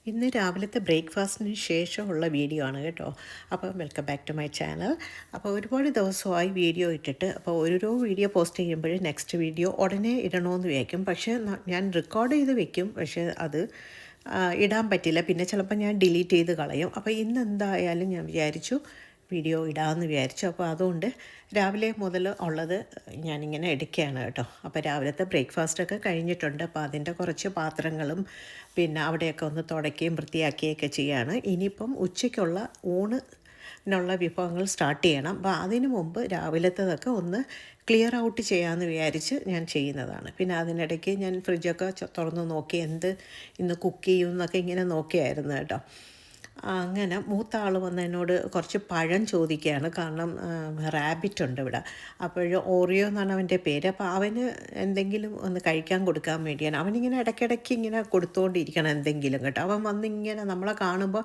ഇന്ന് രാവിലത്തെ ബ്രേക്ക്ഫാസ്റ്റിന് ശേഷമുള്ള വീഡിയോ ആണ് കേട്ടോ. അപ്പോൾ welcome back to my channel. അപ്പോൾ ഒരുപാട് ദിവസമായി വീഡിയോ ഇട്ടിട്ട്, അപ്പോൾ ഓരോ വീഡിയോ പോസ്റ്റ് ചെയ്യുമ്പോൾ നെക്സ്റ്റ് വീഡിയോ ഉടനെ ഇടണമെന്ന് വിചാരിക്കും. പക്ഷേ ഞാൻ റെക്കോർഡ് ചെയ്ത് വെക്കും, പക്ഷേ അത് ഇടാൻ പറ്റില്ല. പിന്നെ ചിലപ്പോൾ ഞാൻ ഡിലീറ്റ് ചെയ്ത് കളയും. അപ്പോൾ ഇന്ന് എന്തായാലും ഞാൻ വിചാരിച്ചു വീഡിയോ ഇടാമെന്ന് വിചാരിച്ചു. അപ്പോൾ അതുകൊണ്ട് രാവിലെ മുതൽ ഉള്ളത് ഞാനിങ്ങനെ എടുക്കുകയാണ് കേട്ടോ. അപ്പോൾ രാവിലത്തെ ബ്രേക്ക്ഫാസ്റ്റൊക്കെ കഴിഞ്ഞിട്ടുണ്ട്. അപ്പോൾ അതിൻ്റെ കുറച്ച് പാത്രങ്ങളും പിന്നെ അവിടെയൊക്കെ ഒന്ന് തുടയ്ക്കുകയും വൃത്തിയാക്കുകയൊക്കെ ചെയ്യുകയാണ്. ഇനിയിപ്പം ഉച്ചയ്ക്കുള്ള ഊണിനുള്ള വിഭവങ്ങൾ സ്റ്റാർട്ട് ചെയ്യണം. അപ്പോൾ അതിന് മുമ്പ് രാവിലത്തേതൊക്കെ ഒന്ന് ക്ലിയർ ഔട്ട് ചെയ്യാമെന്ന് വിചാരിച്ച് ഞാൻ ചെയ്യുന്നതാണ്. പിന്നെ അതിനിടയ്ക്ക് ഞാൻ ഫ്രിഡ്ജൊക്കെ തുറന്ന് നോക്കി എന്ത് ഇന്ന് കുക്ക് ചെയ്യുമെന്നൊക്കെ ഇങ്ങനെ നോക്കിയായിരുന്നു കേട്ടോ. അങ്ങനെ മൂത്ത ആൾ വന്ന് എന്നോട് കുറച്ച് പഴം ചോദിക്കുകയാണ്. കാരണം റാബിറ്റ് ഉണ്ട് ഇവിടെ. അപ്പോൾ ഓറിയോ എന്നാണ് അവൻ്റെ പേര്. അപ്പോൾ അവന് എന്തെങ്കിലും ഒന്ന് കഴിക്കാൻ കൊടുക്കാൻ വേണ്ടിയാണ്. അവനിങ്ങനെ ഇടയ്ക്കിടയ്ക്ക് ഇങ്ങനെ കൊടുത്തുകൊണ്ടിരിക്കണം എന്തെങ്കിലും കേട്ടോ. അവൻ വന്നിങ്ങനെ നമ്മളെ കാണുമ്പോൾ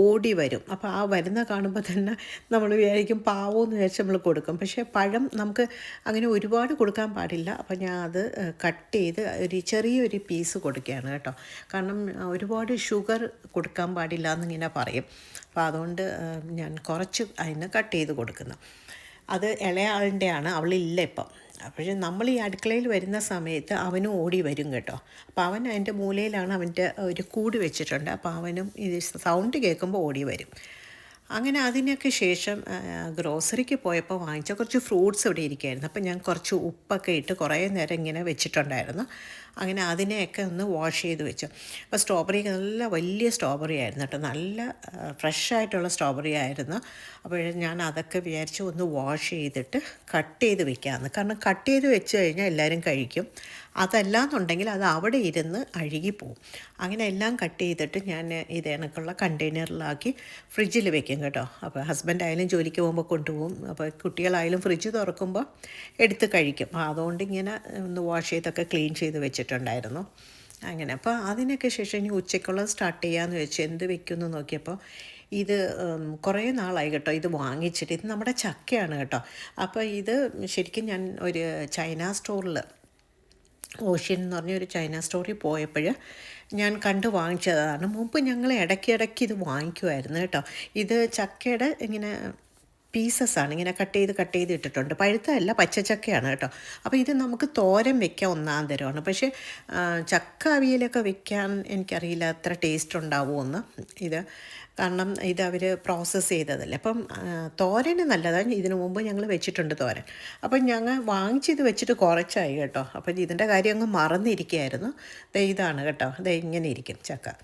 ഓടി വരും. അപ്പോൾ ആ വരുന്ന കാണുമ്പോൾ തന്നെ നമ്മൾ വിചാരിക്കും പാവമെന്ന് വിചാരിച്ച് നമ്മൾ കൊടുക്കും. പക്ഷേ പഴം നമുക്ക് അങ്ങനെ ഒരുപാട് കൊടുക്കാൻ പാടില്ല. അപ്പോൾ ഞാൻ അത് കട്ട് ചെയ്ത് ചെറിയൊരു പീസ് കൊടുക്കുകയാണ് കേട്ടോ. കാരണം ഒരുപാട് ഷുഗർ കൊടുക്കാൻ പാടില്ല എന്നിങ്ങനെ പറയും. അപ്പോൾ അതുകൊണ്ട് ഞാൻ കുറച്ച് അതിന് കട്ട് ചെയ്ത് കൊടുക്കുന്നു. അത് ഇളയ ആളിൻ്റെയാണ്, അവളില്ല ഇപ്പം. അപ്പോൾ നമ്മൾ ഈ അടുക്കളയിൽ വരുന്ന സമയത്ത് അവനും ഓടി വരും കേട്ടോ. അപ്പോൾ അവൻ അതിൻ്റെ മൂലയിലാണ് അവൻ്റെ ഒരു കൂട് വെച്ചിട്ടുണ്ട്. അപ്പോൾ അവനും ഇത് സൗണ്ട് കേൾക്കുമ്പോൾ ഓടി വരും. അങ്ങനെ അതിനൊക്കെ ശേഷം ഗ്രോസറിക്ക് പോയപ്പോൾ വാങ്ങിച്ച കുറച്ച് ഫ്രൂട്ട്സ് ഇവിടെ ഇരിക്കുകയായിരുന്നു. അപ്പോൾ ഞാൻ കുറച്ച് ഉപ്പൊക്കെ ഇട്ട് കുറേ നേരം ഇങ്ങനെ വെച്ചിട്ടുണ്ടായിരുന്നു. അങ്ങനെ അതിനെയൊക്കെ ഒന്ന് വാഷ് ചെയ്ത് വെച്ചു. അപ്പോൾ സ്ട്രോബെറി നല്ല വലിയ സ്ട്രോബെറി ആയിരുന്നു കേട്ടോ. നല്ല ഫ്രഷായിട്ടുള്ള സ്ട്രോബെറി ആയിരുന്നു. അപ്പോൾ ഞാൻ അതൊക്കെ വിചാരിച്ച് ഒന്ന് വാഷ് ചെയ്തിട്ട് കട്ട് ചെയ്ത് വെക്കാമെന്ന്. കാരണം കട്ട് ചെയ്ത് വെച്ച് കഴിഞ്ഞാൽ എല്ലാവരും കഴിക്കും. അതല്ലാന്നുണ്ടെങ്കിൽ അത് അവിടെ ഇരുന്ന് അഴുകിപ്പോവും. അങ്ങനെ എല്ലാം കട്ട് ചെയ്തിട്ട് ഞാൻ ഇത് കണക്കുള്ള കണ്ടെയ്നറിലാക്കി ഫ്രിഡ്ജിൽ വെക്കും കേട്ടോ. അപ്പോൾ ഹസ്ബൻഡായാലും ജോലിക്ക് പോകുമ്പോൾ കൊണ്ടുപോകും. അപ്പോൾ കുട്ടികളായാലും ഫ്രിഡ്ജ് തുറക്കുമ്പോൾ എടുത്ത് കഴിക്കും. അതുകൊണ്ട് ഇങ്ങനെ ഒന്ന് വാഷ് ചെയ്തൊക്കെ ക്ലീൻ ചെയ്ത് വെച്ചിട്ടുണ്ടായിരുന്നു. അങ്ങനെ അപ്പോൾ അതിനൊക്കെ ശേഷം ഇനി ഉച്ചയ്ക്കുള്ളത് സ്റ്റാർട്ട് ചെയ്യാമെന്ന് വെച്ച് എന്ത് വെക്കുമെന്ന് നോക്കിയപ്പോൾ ഇത് കുറേ നാളായി കേട്ടോ ഇത് വാങ്ങിച്ചിട്ട്. ഇത് നമ്മുടെ ചക്കയാണ് കേട്ടോ. അപ്പോൾ ഇത് ശരിക്കും ഞാൻ ഒരു ചൈന സ്റ്റോറിൽ ഓഷ്യൻ എന്ന് പറഞ്ഞൊരു ചൈന സ്റ്റോറിൽ പോയപ്പോൾ ഞാൻ കണ്ട് വാങ്ങിച്ചതാണ്. മുമ്പ് ഞങ്ങൾ ഇടയ്ക്കിടയ്ക്ക് ഇത് വാങ്ങിക്കുമായിരുന്നു കേട്ടോ. ഇത് ചക്കയുടെ ഇങ്ങനെ പീസസ്സാണ്, ഇങ്ങനെ കട്ട് ചെയ്ത് ഇട്ടിട്ടുണ്ട്. പഴുത്തല്ല, പച്ചച്ചക്കയാണ് കേട്ടോ. അപ്പോൾ ഇത് നമുക്ക് തോരൻ വെക്കാൻ ഒന്നാം തരമാണ്. പക്ഷേ ചക്ക അവിയലൊക്കെ വെക്കാൻ എനിക്കറിയില്ല അത്ര ടേസ്റ്റ് ഉണ്ടാവുമെന്ന്. ഇത് കാരണം ഇത് അവർ പ്രോസസ്സ് ചെയ്തതല്ലേ. അപ്പം തോരന് നല്ലതാണ്. ഇതിനു മുമ്പ് ഞങ്ങൾ വെച്ചിട്ടുണ്ട് തോരൻ. അപ്പം ഞങ്ങൾ വാങ്ങിച്ചിത് വെച്ചിട്ട് കുറച്ചായി കേട്ടോ. അപ്പം ഇതിൻ്റെ കാര്യം അങ്ങ് മറന്നിരിക്കുകയായിരുന്നു. ഇതാണ് കേട്ടോ, ഇങ്ങനെ ഇരിക്കും ചക്ക.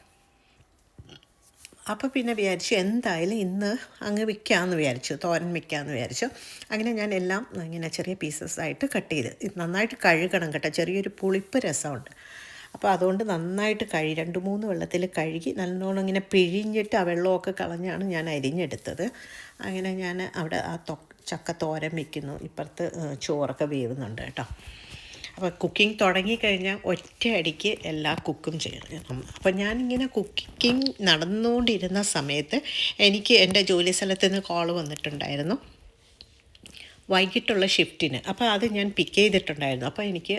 അപ്പോൾ പിന്നെ വിചാരിച്ചു എന്തായാലും ഇന്ന് അങ്ങ് വെക്കാമെന്ന് വിചാരിച്ചു, തോരൻ വെക്കാമെന്ന് വിചാരിച്ചു. അങ്ങനെ ഞാൻ എല്ലാം ഇങ്ങനെ ചെറിയ പീസസ്സായിട്ട് കട്ട് ചെയ്ത് ഇത് നന്നായിട്ട് കഴുകണം കേട്ടോ. ചെറിയൊരു പുളിപ്പ് രസമുണ്ട്. അപ്പോൾ അതുകൊണ്ട് നന്നായിട്ട് 2-3 വെള്ളത്തിൽ കഴുകി നല്ലോണം ഇങ്ങനെ പിഴിഞ്ഞിട്ട് ആ വെള്ളമൊക്കെ കളഞ്ഞാണ് ഞാൻ അരിഞ്ഞെടുത്തത്. അങ്ങനെ ഞാൻ അവിടെ ആ ചക്ക തോരൻ വയ്ക്കുന്നു. ഇപ്പുറത്ത് ചോറൊക്കെ വേവുന്നുണ്ട് കേട്ടോ. അപ്പോൾ കുക്കിംഗ് തുടങ്ങിക്കഴിഞ്ഞാൽ ഒറ്റയടിക്ക് എല്ലാ കുക്കും ചെയ്യണം. അപ്പോൾ ഞാനിങ്ങനെ കുക്കിംഗ് നടന്നുകൊണ്ടിരുന്ന സമയത്ത് എനിക്ക് എൻ്റെ ജോലി സ്ഥലത്ത് നിന്ന് കോൾ വന്നിട്ടുണ്ടായിരുന്നു വൈകിട്ടുള്ള ഷിഫ്റ്റിന്. അപ്പോൾ അത് ഞാൻ പിക്ക് ചെയ്തിട്ടുണ്ടായിരുന്നു. അപ്പോൾ എനിക്ക്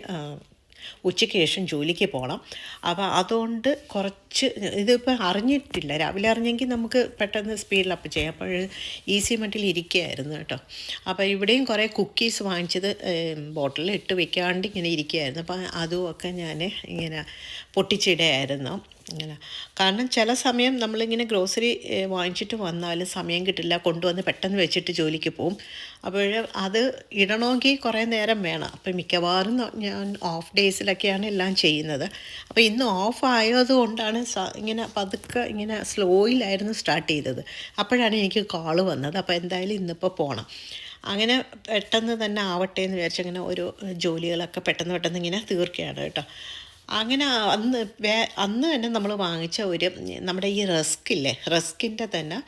ഉച്ചയ്ക്ക് ശേഷം ജോലിക്ക് പോകണം. അപ്പോൾ അതുകൊണ്ട് കുറച്ച് ഇതിപ്പോൾ അറിഞ്ഞിട്ടില്ല. രാവിലെ അറിഞ്ഞെങ്കിൽ നമുക്ക് പെട്ടെന്ന് സ്പീഡിൽ അപ്പ് ചെയ്യാം. അപ്പോൾ ഈസി മട്ടിൽ ഇരിക്കുകയായിരുന്നു കേട്ടോ. അപ്പോൾ ഇവിടെയും കുറേ കുക്കീസ് വാങ്ങിച്ചത് ബോട്ടിലിൽ ഇട്ട് വെക്കാണ്ട് ഇങ്ങനെ ഇരിക്കുകയായിരുന്നു. അപ്പോൾ അതുമൊക്കെ ഞാൻ ഇങ്ങനെ പൊട്ടിച്ചിടുകയായിരുന്നു ഇങ്ങനെ. കാരണം ചില സമയം നമ്മളിങ്ങനെ ഗ്രോസറി വാങ്ങിച്ചിട്ട് വന്നാൽ സമയം കിട്ടില്ല, കൊണ്ടുവന്ന് പെട്ടെന്ന് വെച്ചിട്ട് ജോലിക്ക് പോവും. അപ്പോൾ അത് ഇടണമെങ്കിൽ കുറേ നേരം വേണം. അപ്പോൾ മിക്കവാറും ഞാൻ ഓഫ് ഡേയ്സിലൊക്കെയാണ് എല്ലാം ചെയ്യുന്നത്. അപ്പോൾ ഇന്ന് ഓഫ് ആയതുകൊണ്ടാണ് ഇങ്ങനെ പതുക്കെ ഇങ്ങനെ സ്ലോയിലായിരുന്നു സ്റ്റാർട്ട് ചെയ്തത്. അപ്പോഴാണ് എനിക്ക് കോള് വന്നത്. അപ്പോൾ എന്തായാലും ഇന്നിപ്പോൾ പോകണം. അങ്ങനെ പെട്ടെന്ന് തന്നെ ആവട്ടെ എന്ന് വിചാരിച്ചങ്ങനെ ഓരോ ജോലികളൊക്കെ പെട്ടെന്ന് ഇങ്ങനെ തീർക്കുകയാണ് കേട്ടോ. അങ്ങനെ അന്ന് തന്നെ നമ്മൾ വാങ്ങിച്ച നമ്മുടെ ഈ റസ്ക്കില്ലേ, റസ്കിൻ്റെ തന്നെ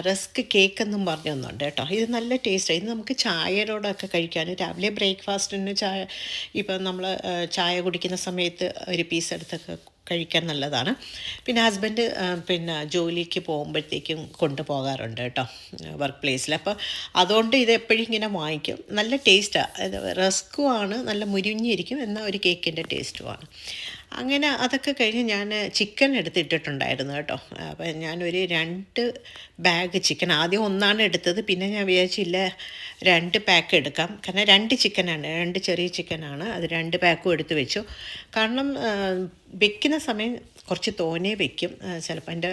റസ്ക് കേക്ക് എന്നും പറഞ്ഞൊന്നുണ്ട് കേട്ടോ. ഇത് നല്ല ടേസ്റ്റാണ്. ഇത് നമുക്ക് ചായയോടൊക്കെ കഴിക്കാൻ, രാവിലെ ബ്രേക്ക്ഫാസ്റ്റിന് ഇപ്പം നമ്മൾ ചായ കുടിക്കുന്ന സമയത്ത് ഒരു പീസ് എടുത്തൊക്കെ കഴിക്കാൻ നല്ലതാണ്. പിന്നെ ഹസ്ബൻഡ് ജോലിക്ക് പോകുമ്പോഴത്തേക്കും കൊണ്ടുപോകാറുണ്ട് കേട്ടോ വർക്ക് പ്ലേസിൽ. അപ്പോൾ അതുകൊണ്ട് ഇത് എപ്പോഴും ഇങ്ങനെ വാങ്ങിക്കും. നല്ല ടേസ്റ്റാണ്. റസ്ക്കുമാണ്, നല്ല മുരിഞ്ഞിരിക്കും, എന്നാൽ ഒരു കേക്കിൻ്റെ ടേസ്റ്റുമാണ്. അങ്ങനെ അതൊക്കെ കഴിഞ്ഞ് ഞാൻ ചിക്കൻ എടുത്തിട്ടിട്ടുണ്ടായിരുന്നു കേട്ടോ. അപ്പം ഞാനൊരു 2 ബാഗ് ചിക്കൻ ആദ്യം ഒന്നാണ് എടുത്തത്. പിന്നെ ഞാൻ വിചാരിച്ചില്ല 2 പാക്ക് എടുക്കാം. കാരണം 2 ചിക്കനാണ്, 2 ചെറിയ ചിക്കനാണ്. അത് 2 പാക്കും എടുത്ത് വെച്ചു. കാരണം വെക്കുന്ന സമയം കുറച്ച് തോനെ വെക്കും. ചിലപ്പോൾ എൻ്റെ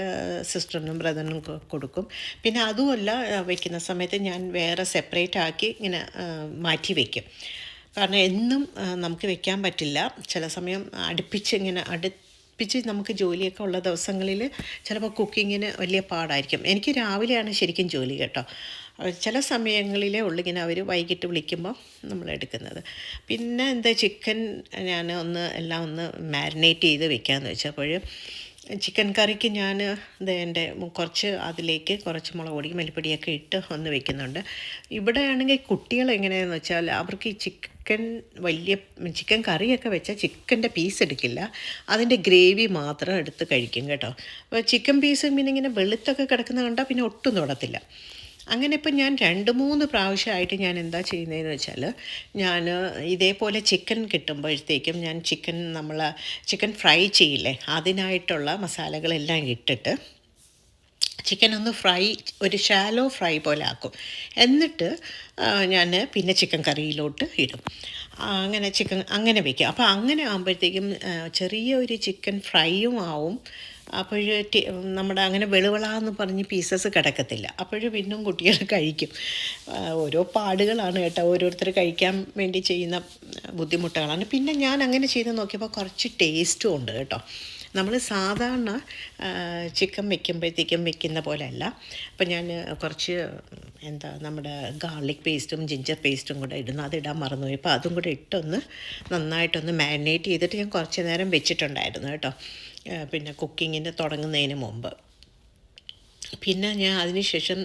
സിസ്റ്ററിനും ബ്രദറിനും കൊടുക്കും. പിന്നെ അതുമല്ല വെക്കുന്ന സമയത്ത് ഞാൻ വേറെ സെപ്പറേറ്റ് ആക്കി ഇങ്ങനെ മാറ്റി വയ്ക്കും. കാരണം എന്നും നമുക്ക് വെക്കാൻ പറ്റില്ല. ചില സമയം അടുപ്പിച്ച് നമുക്ക് ജോലിയൊക്കെ ഉള്ള ദിവസങ്ങളിൽ ചിലപ്പോൾ കുക്കിങ്ങിന് വലിയ പാടായിരിക്കും. എനിക്ക് രാവിലെയാണ് ശരിക്കും ജോലി കേട്ടോ. ചില സമയങ്ങളിലേ ഉള്ളൂ ഇങ്ങനെ അവർ വൈകിട്ട് വിളിക്കുമ്പോൾ നമ്മൾ എടുക്കുന്നത്. പിന്നെ എന്താ ചിക്കൻ ഞാൻ എല്ലാം ഒന്ന് മാരിനേറ്റ് ചെയ്ത് വെക്കാമെന്ന് വെച്ചപ്പോൾ ചിക്കൻ കറിക്ക് ഞാൻ എൻ്റെ കുറച്ച് അതിലേക്ക് കുറച്ച് മുളക് പൊടി മല്ലിപ്പൊടിയൊക്കെ ഇട്ട് ഒന്ന് വെക്കുന്നുണ്ട്. ഇവിടെയാണെങ്കിൽ കുട്ടികൾ എങ്ങനെയാണെന്ന് വെച്ചാൽ അവർക്ക് ഈ ചിക്കൻ കറിയൊക്കെ വെച്ചാൽ ചിക്കൻ്റെ പീസ് എടുക്കില്ല, അതിൻ്റെ ഗ്രേവി മാത്രം എടുത്ത് കഴിക്കും കേട്ടോ. അപ്പോൾ ചിക്കൻ പീസ് പിന്നെ ഇങ്ങനെ വെളുത്തൊക്കെ കിടക്കുന്ന കണ്ടാൽ പിന്നെ ഒട്ടും തൊടത്തില്ല. അങ്ങനെ ഇപ്പം ഞാൻ 2-3 പ്രാവശ്യമായിട്ട് ഞാൻ എന്താ ചെയ്യുന്നതെന്ന് വെച്ചാൽ ഞാൻ ഇതേപോലെ ചിക്കൻ കിട്ടുമ്പോഴത്തേക്കും ഞാൻ ചിക്കൻ ഫ്രൈ ചെയ്യില്ലേ, അതിനായിട്ടുള്ള മസാലകളെല്ലാം ഇട്ടിട്ട് ചിക്കൻ ഒന്ന് ഒരു ഷാലോ ഫ്രൈ പോലെ ആക്കും. എന്നിട്ട് ഞാൻ പിന്നെ ചിക്കൻ കറിയിലോട്ട് ഇടും. അങ്ങനെ വയ്ക്കും. അപ്പോൾ അങ്ങനെ ആകുമ്പോഴത്തേക്കും ചെറിയ ഒരു ചിക്കൻ ഫ്രൈയും ആവും. അപ്പോൾ നമ്മുടെ അങ്ങനെ വെളുവിളാന്ന് പറഞ്ഞ് പീസസ് കിടക്കത്തില്ല. പിന്നും കുട്ടികൾ കഴിക്കും. ഓരോ പാടുകളാണ് കേട്ടോ, ഓരോരുത്തർ കഴിക്കാൻ വേണ്ടി ചെയ്യുന്ന ബുദ്ധിമുട്ടുകളാണ്. പിന്നെ ഞാൻ അങ്ങനെ ചെയ്ത് നോക്കിയപ്പോൾ കുറച്ച് ടേസ്റ്റും ഉണ്ട് കേട്ടോ. നമ്മൾ സാധാരണ ചിക്കൻ വെക്കുമ്പോഴത്തേക്കും വെക്കുന്ന പോലെയല്ല. അപ്പം ഞാൻ കുറച്ച് നമ്മുടെ ഗാർലിക് പേസ്റ്റും ജിഞ്ചർ പേസ്റ്റും കൂടെ ഇടുന്നു. അതിടാൻ മറന്നുപോയി. അപ്പോൾ അതും കൂടെ ഇട്ടൊന്ന് നന്നായിട്ടൊന്ന് മാരിനേറ്റ് ചെയ്തിട്ട് ഞാൻ കുറച്ച് നേരം വെച്ചിട്ടുണ്ടായിരുന്നു കേട്ടോ, പിന്നെ കുക്കിങ്ങിന് തുടങ്ങുന്നതിന് മുമ്പ്. പിന്നെ ഞാൻ അതിനുശേഷം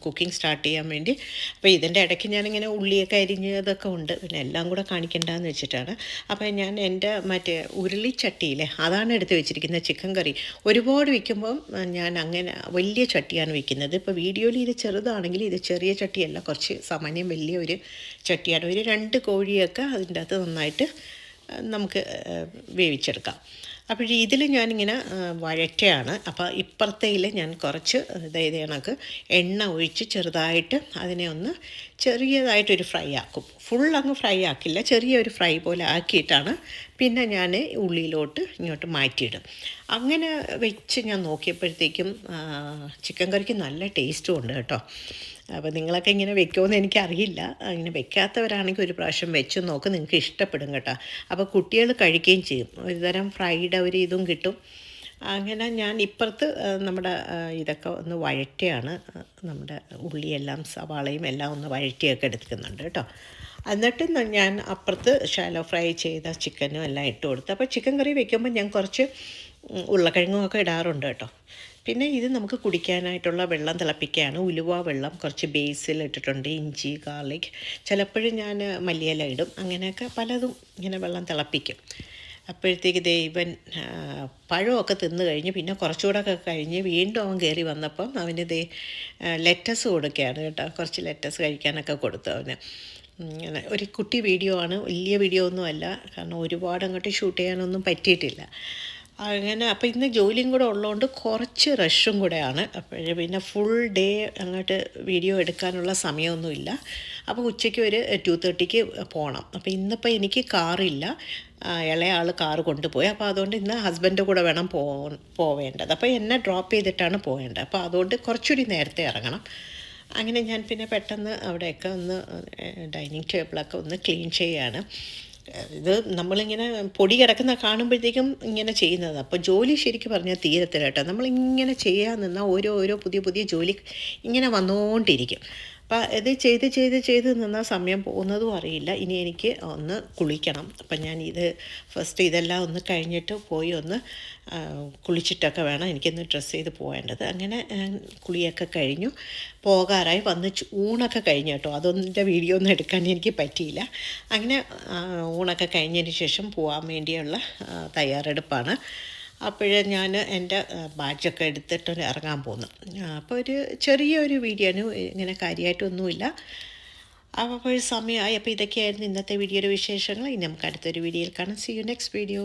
കുക്കിംഗ് സ്റ്റാർട്ട് ചെയ്യാൻ വേണ്ടി, അപ്പോൾ ഇതിൻ്റെ ഇടയ്ക്ക് ഞാനിങ്ങനെ ഉള്ളിയൊക്കെ അരിഞ്ഞതൊക്കെ ഉണ്ട്, പിന്നെ എല്ലാം കൂടെ കാണിക്കണ്ടെന്ന് വെച്ചിട്ടാണ്. അപ്പോൾ ഞാൻ എൻ്റെ ഉരുളിച്ചട്ടിയിലെ അതാണ് എടുത്ത് വെച്ചിരിക്കുന്നത് ചിക്കൻ കറി. ഒരുപാട് വയ്ക്കുമ്പം ഞാൻ അങ്ങനെ വലിയ ചട്ടിയാണ് വയ്ക്കുന്നത്. ഇപ്പോൾ വീഡിയോയിൽ ഇത് ചെറുതാണെങ്കിൽ ഇത് ചെറിയ ചട്ടിയല്ല, കുറച്ച് സാമാന്യം വലിയ ഒരു ചട്ടിയാണ്. ഒരു 2 കോഴിയൊക്കെ അതിൻ്റെ അകത്ത് നന്നായിട്ട് നമുക്ക് വേവിച്ചെടുക്കാം. ഇതിൽ ഞാനിങ്ങനെ വഴറ്റുകയാണ്. അപ്പോൾ ഇപ്പുറത്തേൽ ഞാൻ കുറച്ച് കണക്ക് എണ്ണ ഒഴിച്ച് ചെറുതായിട്ട് അതിനെ ഒന്ന് ചെറിയതായിട്ടൊരു ഫ്രൈ ആക്കും. അങ്ങ് ഫ്രൈ ആക്കില്ല, ചെറിയൊരു ഫ്രൈ പോലെ ആക്കിയിട്ടാണ് പിന്നെ ഞാൻ ഉള്ളിയിലോട്ട് ഇങ്ങോട്ട് മാറ്റിയിടും. അങ്ങനെ വെച്ച് ഞാൻ നോക്കിയപ്പോഴത്തേക്കും ചിക്കൻ കറിക്ക് നല്ല ടേസ്റ്റും ഉണ്ട് കേട്ടോ. അപ്പോൾ നിങ്ങളൊക്കെ ഇങ്ങനെ വെക്കുമെന്ന് എനിക്കറിയില്ല. ഇങ്ങനെ വെക്കാത്തവരാണെങ്കിൽ ഒരു പ്രാവശ്യം വെച്ച് നോക്ക്, നിങ്ങൾക്ക് ഇഷ്ടപ്പെടും കേട്ടോ. അപ്പോൾ കുട്ടികൾ കഴിക്കുകയും ചെയ്യും. ഒരുതരം ഫ്രൈഡ് ഒരു ഇതും കിട്ടും. അങ്ങനെ ഞാൻ ഇപ്പുറത്ത് നമ്മുടെ ഇതൊക്കെ ഒന്ന് വഴറ്റിയാണ്, നമ്മുടെ ഉള്ളിയെല്ലാം സവാളയും എല്ലാം ഒന്ന് വഴറ്റിയൊക്കെ എടുക്കുന്നുണ്ട് കേട്ടോ. എന്നിട്ട് ഞാൻ അപ്പുറത്ത് ഷാലോ ഫ്രൈ ചെയ്ത ചിക്കനും എല്ലാം ഇട്ട് കൊടുത്തു. അപ്പോൾ ചിക്കൻ കറി വെക്കുമ്പോൾ ഞാൻ കുറച്ച് ഉരുളക്കിഴങ്ങുമൊക്കെ ഇടാറുണ്ട് കേട്ടോ. പിന്നെ ഇത് നമുക്ക് കുടിക്കാനായിട്ടുള്ള വെള്ളം തിളപ്പിക്കുകയാണ്. ഉലുവ വെള്ളം കുറച്ച് ബേസിൽ ഇട്ടിട്ടുണ്ട്, ഇഞ്ചി ഗാർലിക്, ചിലപ്പോഴും ഞാൻ മല്ലിയില ഇടും. അങ്ങനെയൊക്കെ പലതും ഇങ്ങനെ വെള്ളം തിളപ്പിക്കും. അപ്പോഴത്തേക്ക് ഇവൻ പഴമൊക്കെ തിന്നു കഴിഞ്ഞ് പിന്നെ കുറച്ചുകൂടെയൊക്കെ കഴിഞ്ഞ് വീണ്ടും അവൻ കയറി വന്നപ്പം അവന് ലെറ്റസ് കൊടുക്കുകയാണ് കേട്ടോ. കുറച്ച് ലെറ്റസ് കഴിക്കാനൊക്കെ കൊടുത്തു അവന്. അങ്ങനെ ഒരു കുട്ടി വീഡിയോ ആണ്, വലിയ വീഡിയോ ഒന്നുമല്ല, കാരണം ഒരുപാട് അങ്ങോട്ട് ഷൂട്ട് ചെയ്യാനൊന്നും പറ്റിയിട്ടില്ല. അങ്ങനെ അപ്പോൾ ഇന്ന് ജോലിയും കൂടെ ഉള്ളതുകൊണ്ട് കുറച്ച് റഷും കൂടെയാണ്. പിന്നെ ഫുൾ ഡേ അങ്ങോട്ട് വീഡിയോ എടുക്കാനുള്ള സമയമൊന്നുമില്ല. അപ്പോൾ ഉച്ചയ്ക്ക് ഒരു 2:30 പോകണം. അപ്പോൾ ഇന്നിപ്പോൾ എനിക്ക് കാറില്ല, ഇളയ ആൾ കാറ് കൊണ്ടുപോയി. അപ്പോൾ അതുകൊണ്ട് ഇന്ന് ഹസ്ബൻഡ് കൂടെ വേണം പോവേണ്ടത്. അപ്പോൾ എന്നെ ഡ്രോപ്പ് ചെയ്തിട്ടാണ് പോവേണ്ടത്. അപ്പോൾ അതുകൊണ്ട് കുറച്ചുകൂടി നേരത്തെ ഇറങ്ങണം. അങ്ങനെ ഞാൻ പിന്നെ പെട്ടെന്ന് അവിടെയൊക്കെ ഒന്ന് ഡൈനിങ് ടേബിളൊക്കെ ഒന്ന് ക്ലീൻ ചെയ്യുകയാണ്. ഇത് നമ്മളിങ്ങനെ പൊടി കിടക്കുന്ന കാണുമ്പോഴത്തേക്കും ഇങ്ങനെ ചെയ്യുന്നത്. അപ്പോൾ ജോലി ശരിക്കും പറഞ്ഞാൽ തീരത്തില്ല കേട്ടോ. നമ്മളിങ്ങനെ ചെയ്യാൻ നിന്നാൽ ഓരോ പുതിയ ജോലി ഇങ്ങനെ വന്നുകൊണ്ടിരിക്കും. അപ്പോൾ ഇത് ചെയ്ത് നിന്നാൽ സമയം പോകുന്നതും അറിയില്ല. ഇനി എനിക്ക് ഒന്ന് കുളിക്കണം. അപ്പം ഞാൻ ഫസ്റ്റ് ഇതെല്ലാം ഒന്ന് കഴിഞ്ഞിട്ട് പോയി ഒന്ന് കുളിച്ചിട്ടൊക്കെ വേണം എനിക്കൊന്ന് ഡ്രസ്സ് ചെയ്ത് പോകേണ്ടത്. അങ്ങനെ കുളിയൊക്കെ കഴിഞ്ഞു പോകാറായി വന്ന് ഊണൊക്കെ കഴിഞ്ഞു കേട്ടോ. അതൊന്നിൻ്റെ വീഡിയോ ഒന്നും എടുക്കാൻ എനിക്ക് പറ്റിയില്ല. അങ്ങനെ ഊണൊക്കെ കഴിഞ്ഞതിന് ശേഷം പോകാൻ വേണ്ടിയുള്ള തയ്യാറെടുപ്പാണ്. ഞാൻ എൻ്റെ ബാഡ്ജൊക്കെ എടുത്തിട്ട് ഇറങ്ങാൻ പോന്നു. അപ്പോൾ ഒരു ചെറിയൊരു വീഡിയോ ആണ്, ഇങ്ങനെ കാര്യമായിട്ടൊന്നുമില്ല. അപ്പോൾ സമയമായി. അപ്പോൾ ഇതൊക്കെയായിരുന്നു ഇന്നത്തെ വീഡിയോയുടെ വിശേഷങ്ങൾ. ഇനി നമുക്ക് അടുത്തൊരു വീഡിയോയിൽ കാണാം. See you next video.